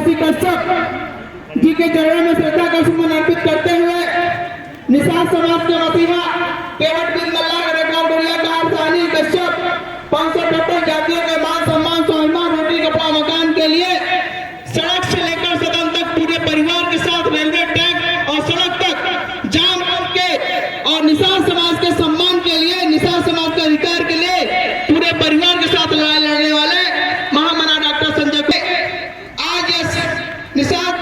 शशि कश्यप जी के चरणों में श्रद्धा का सुमन अर्पित करते हुए निषाद समाज के वतीवा केवट बिन मल्ला रेखा डोलिया कार सानी कश्यप 558 जातियों के मान सम्मान स्वाभिमान रोटी कपड़ा मकान के लिए सड़क से लेकर सदन तक पूरे परिवार के साथ रेलवे ट्रैक और सड़क तक जाम करके और निषाद समाज के सम्मान के लिए, निषाद समाज के अधिकार के लिए पूरे परिवार के साथ लड़ाई लड़ने वाले महामना डॉक्टर संजय पे आज इस निषाद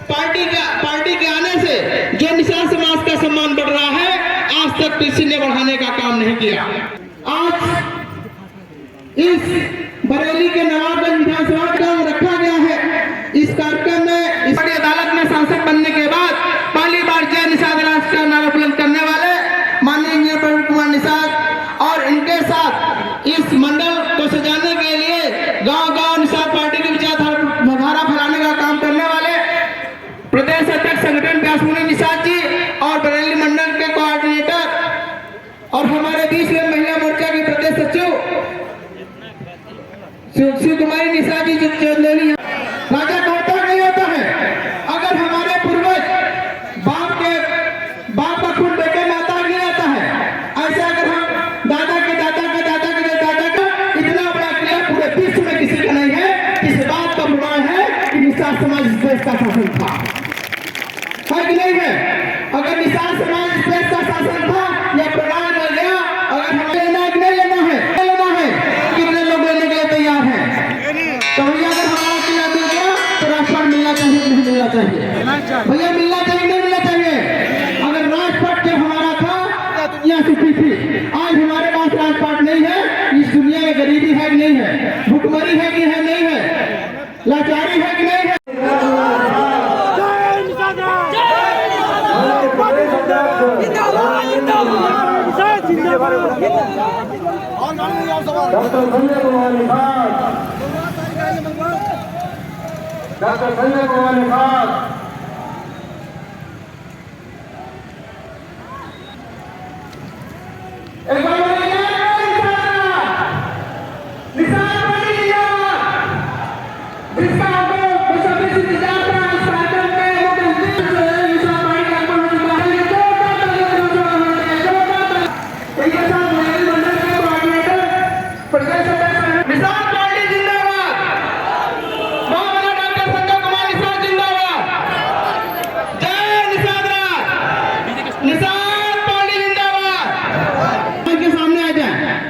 पार्टी के आने से जो निषाद समाज का सम्मान बढ़ रहा है, आज तक किसी ने बढ़ाने का काम नहीं किया। आज इस बरेली के नवाबगंज विधानसभा का रखा गया है। इस कार्यक्रम में इस बड़ी अदालत में सांसद बनने के बाद पहली बार जय निषाद राष्ट्र का नारा बुलंद करने वाले माननीय इंजीनियर प्रवीण कुमार निषाद और इनके साथ इस मंडल को सजाने के लिए गांव-गांव निषाद पार्टी की विचारधारा फैलाने का काम करने वाले प्रदेश अध्यक्ष संगठन व्यासमुनि निषाद जी और बरेली मंडल के कोऑर्डिनेटर और हमारे बीच में महिला मोर्चा की प्रदेश सचिव शिव कुमारी निषाद जी चंदेली। राजा कहता नहीं होता है, अगर हमारे पूर्वज बाप का खून बेटे में आता नहीं आता है, ऐसे अगर हम दादा के दादा के दादा के दादा का इतना बड़ा किला पूरे विश्व में किसी का नहीं है, इस बात का प्रमाण है कि निषाद समाज इस देश का शासन था, है कि नहीं है? अगर निषाद समाज इस देश का शासन था, यह प्रमाण मिल गया। अगर हमें लेना कि नहीं लेना है, कितने लोग लेने के लिए तैयार हैं? तो भैया अगर हमारा किला मिल गया तो राजपाट मिलना चाहिए नहीं मिलना चाहिए? भैया मिलना चाहिए नहीं मिलना चाहिए? अगर राजपाट जब हमारा था दुनिया सुखी थी, आज हमारे पास राजपाट नहीं है। इस दुनिया में गरीबी है कि नहीं है, भुखमरी है कि है नहीं है, लाचारी है कि नहीं है? डॉक्टर संजय कुमार निषाद एक बार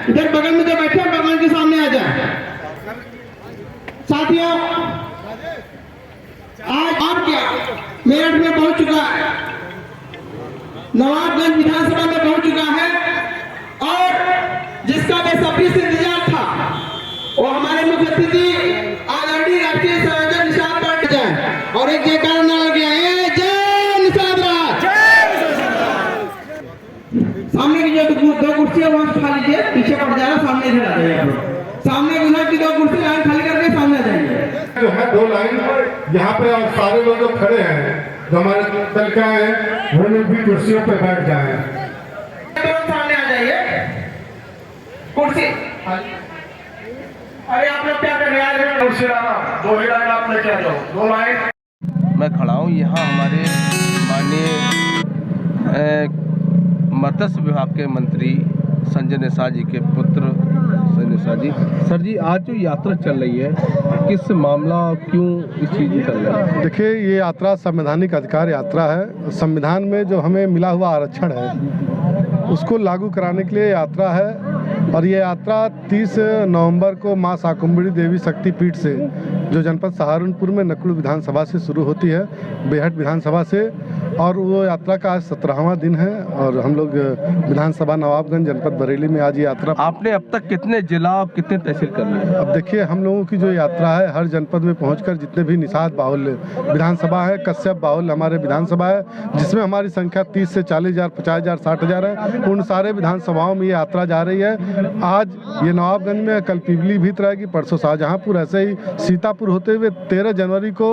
इधर बगल में जो बैठे हैं भगवान के सामने आ जाए। साथियों, आज आप क्या मेरठ में पहुंच चुका है, नवाबगंज विधानसभा में पहुंच चुका है और जिसका बेसब्री से इंतजार था वो हमारे मुख्य अतिथि आदरणीय राष्ट्रीय संयोजक निषाद पार्टी जाए और एक जयकार नारा किया है, जय निषाद राज। सामने की जो दो कुर्सियां वहां खा लीजिए, पीछे पड़ जाएगा, सामने इधर आ जाइए। सामने गुजरात की दो कुर्सी लाइन खाली करके सामने जाइए। जो है दो लाइन यहाँ पे और सारे लोग जो खड़े हैं जो हमारे दल के हैं वो लोग भी कुर्सियों पे बैठ जाए। सामने आ जाइए, कुर्सी। अरे आप लोग क्या कर रहे हैं? कुर्सी लाना, दो ही लाइन आप लेके आ जाओ, दो लाइन। मैं खड़ा हूँ यहाँ हमारे माननीय मत्स्य विभाग के मंत्री संजय निषाद जी के पुत्र संजय निषाद जी। सर जी, आज जो यात्रा चल रही है, किस मामला क्यों इस चीज़ में चल रहा है? देखिए, ये यात्रा संवैधानिक अधिकार यात्रा है। संविधान में जो हमें मिला हुआ आरक्षण है उसको लागू कराने के लिए यात्रा है और ये यात्रा 30 नवंबर को मां शाकुंभरी देवी शक्तिपीठ से जो जनपद सहारनपुर में नकुल विधानसभा से शुरू होती है, बेहट विधानसभा से, और वो यात्रा का आज 17वां दिन है और हम लोग विधानसभा नवाबगंज जनपद बरेली में आज ये यात्रा। आपने अब तक कितने जिला और कितने तहसील कर लिए? अब देखिए, हम लोगों की जो यात्रा है हर जनपद में पहुंचकर जितने भी निषाद बाहुल्य विधानसभा है, कश्यप बाहुल्य हमारे विधानसभा है जिसमें हमारी संख्या 30 से 40,000, 50,000, 60,000 है, उन सारे विधानसभाओं में ये यात्रा जा रही है। आज ये नवाबगंज में, कल पीपलीभीत रहेगी, परसों शाहजहांपुर, ऐसे ही सीतापुर पूर्ण होते हुए 13 जनवरी को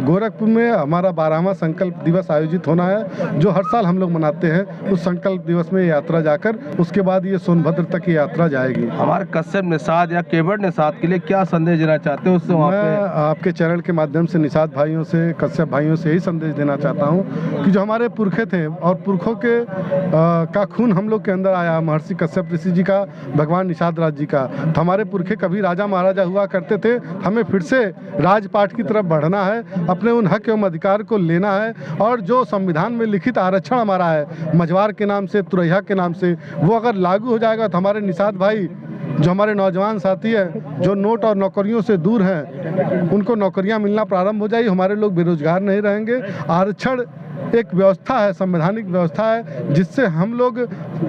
गोरखपुर में हमारा 12वां संकल्प दिवस आयोजित होना है, जो हर साल हम लोग मनाते हैं। उस संकल्प दिवस में यात्रा जाकर उसके बाद ये सोनभद्र तक की यात्रा जाएगी। हमारे कश्यप निषाद या केवट निषाद के लिए क्या संदेश देना चाहते हो उससे? मैं आपके चैनल के माध्यम से निषाद भाइयों से, कश्यप भाइयों से यही संदेश देना चाहता हूँ कि जो हमारे पुरखे थे और पुरखों के का खून हम लोग के अंदर आया, महर्षि कश्यप ऋषि जी का, भगवान निषाद राज जी का, तो हमारे पुरखे कभी राजा महाराजा हुआ करते थे। हमें फिर से राजपाट की तरफ बढ़ना है, अपने उन हक एवं अधिकार को लेना है, और जो संविधान में लिखित आरक्षण हमारा है मझवार के नाम से, तुरैया के नाम से, वो अगर लागू हो जाएगा तो हमारे निषाद भाई, जो हमारे नौजवान साथी हैं, जो नोट और नौकरियों से दूर हैं, उनको नौकरियां मिलना प्रारंभ हो जाएगी। हमारे लोग बेरोजगार नहीं रहेंगे। आरक्षण एक व्यवस्था है, संवैधानिक व्यवस्था है, जिससे हम लोग,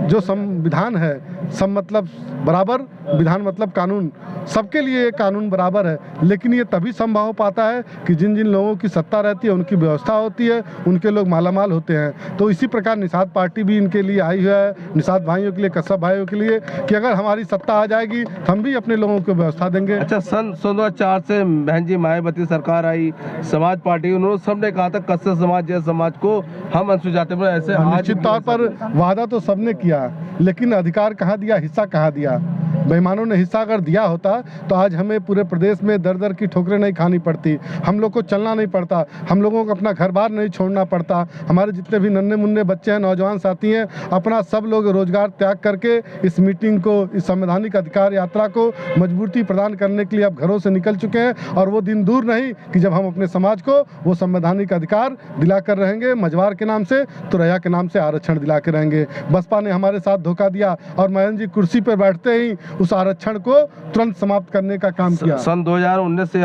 जो संविधान है, सब मतलब बराबर, विधान मतलब कानून, सबके लिए ये कानून बराबर है। लेकिन ये तभी संभव हो पाता है कि जिन जिन लोगों की सत्ता रहती है, उनकी व्यवस्था होती है, उनके लोग मालामाल होते हैं। तो इसी प्रकार निषाद पार्टी भी इनके लिए आई है, निषाद भाइयों के लिए, कश्यप भाइयों के लिए, कि अगर हमारी सत्ता आ जाएगी तो हम भी अपने लोगों को व्यवस्था देंगे। अच्छा, सन 2004 से बहन जी मायावती सरकार आई, समाज पार्टी, उन्होंने सबने कहा था कश्यप समाज जैसे समाज को हम अनुसूचित जाति में ऐसे। निश्चित तौर पर वादा तो सबने किया, लेकिन अधिकार कहाँ दिया, हिस्सा कहाँ दिया? बेईमानों ने हिस्सा अगर दिया होता तो आज हमें पूरे प्रदेश में दर दर की ठोकरें नहीं खानी पड़ती, हम लोग को चलना नहीं पड़ता, हम लोगों को अपना घर बार नहीं छोड़ना पड़ता। हमारे जितने भी नन्हे मुन्ने बच्चे हैं, नौजवान साथी हैं, अपना सब लोग रोजगार त्याग करके इस मीटिंग को, इस संवैधानिक अधिकार यात्रा को मजबूती प्रदान करने के लिए अब घरों से निकल चुके हैं। और वो दिन दूर नहीं कि जब हम अपने समाज को वो संवैधानिक अधिकार दिलाकर रहेंगे, मझवार के नाम से, तुरैया के नाम से आरक्षण दिला के रहेंगे। बसपा ने हमारे साथ धोखा दिया और मयंक जी कुर्सी पर बैठते ही उस आरक्षण को तुरंत समाप्त करने का काम किया। सन 2019 से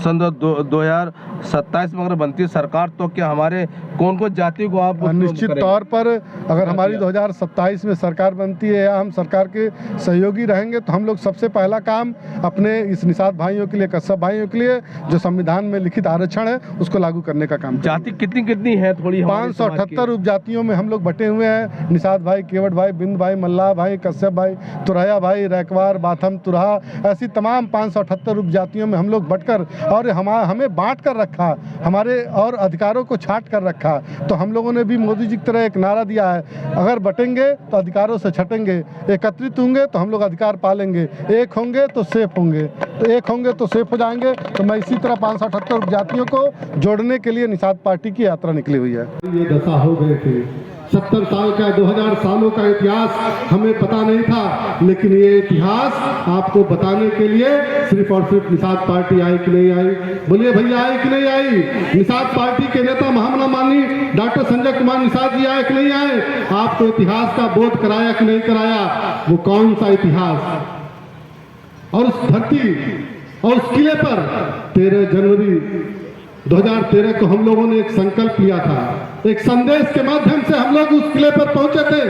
सन 2027 में अगर बनती है सरकार, तो क्या हमारे कौन कौन जाति को आप? निश्चित तौर पर अगर हमारी 2027 में सरकार बनती है या हम सरकार के सहयोगी रहेंगे, तो हम लोग सबसे पहला काम अपने इस निषाद भाइयों के लिए, कश्यप भाइयों के लिए, जो संविधान में लिखित आरक्षण है, उसको लागू करने का काम। जाति कितनी कितनी है? थोड़ी 578 उपजातियों में हम लोग बटे हुए हैं। निषाद भाई, केवट भाई, बिंद भाई, मल्लाह भाई, कश्यप भाई, तुरैया भाई, रैकवार, बाथम, तुरहा, ऐसी तमाम 578 उपजातियों में हम लोग बटकर, और हमें बांट कर रखा, हमारे और अधिकारों को छाट कर रखा। तो हम लोगों ने भी मोदी जी की तरह एक नारा दिया है, अगर बटेंगे तो अधिकारों से छटेंगे, एकत्रित होंगे तो हम लोग अधिकार पालेंगे, एक होंगे तो सेफ होंगे, तो एक होंगे तो सेफ हो जाएंगे। तो मैं इसी तरह 578 उपजातियों को जोड़ने के लिए निषाद पार्टी की यात्रा निकली हुई है। ये दशा हो गए थे, 70 साल का, 2000 सालों का इतिहास हमें पता नहीं था, लेकिन ये इतिहास आपको बताने के लिए सिर्फ और सिर्फ निषाद पार्टी आई कि नहीं आई? बोलिए भैया, आई कि नहीं आई? निषाद पार्टी के नेता महामना माननीय डॉक्टर संजय कुमार निषाद जी आए कि नहीं आए? आपको इतिहास का बोध कराया कि नहीं कराया? वो कौन सा इतिहास? और उस धरती और उस किले पर 13 जनवरी 2013 को हम लोगों ने एक संकल्प लिया था, एक संदेश के माध्यम से हम लोग उस किले पर पहुंचे थे।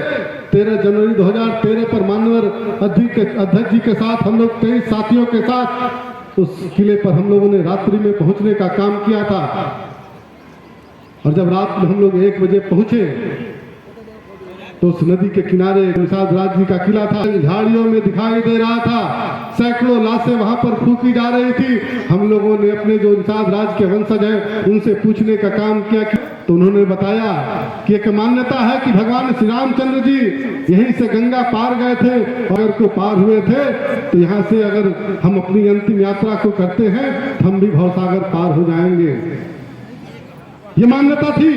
13 जनवरी 2013 पर माननीय अध्यक्ष जी के साथ हम लोग 23 साथियों के साथ उस किले पर हम लोगों ने रात्रि में पहुंचने का काम किया था। और जब रात में हम लोग 1 बजे पहुंचे तो उस नदी के किनारे निषाद राज जी का किला था, झाड़ियों में दिखाई दे रहा था, सैकड़ों लाशें वहां पर फूंकी जा रही थी। हम लोगों ने अपने जो निषाद राज के वंशज हैं उनसे पूछने का काम किया, तो उन्होंने बताया कि एक मान्यता है कि भगवान श्री रामचंद्र जी यहीं से गंगा पार गए थे, अगर को पार हुए थे तो यहाँ से अगर हम अपनी अंतिम यात्रा को करते हैं तो हम भी भवसागर पार हो जाएंगे। ये मान्यता थी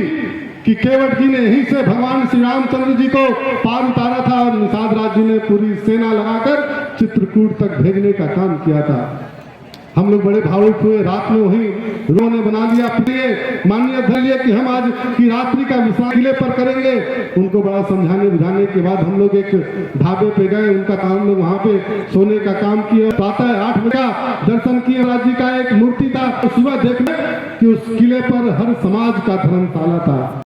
कि केवट जी ने यहीं से भगवान श्री रामचंद्र जी को पार उतारा था, और निषाद राज जी ने पूरी सेना लगाकर चित्रकूट तक भेजने का काम किया था। हम लोग बड़े भावुक हुए, रात में वहीं उन्होंने बना लिया माननीय धैर्य कि हम आज की रात्रि का विश्राम किले पर करेंगे। उनको बड़ा समझाने बुझाने के बाद हम लोग एक ढाबे पे गए, उनका काम लोग वहाँ पे सोने का काम किए। प्रातः 8 बजे दर्शन किए, राज जी का एक मूर्ति था, सुबह देखने कि उस किले पर हर समाज का धर्मशाला था।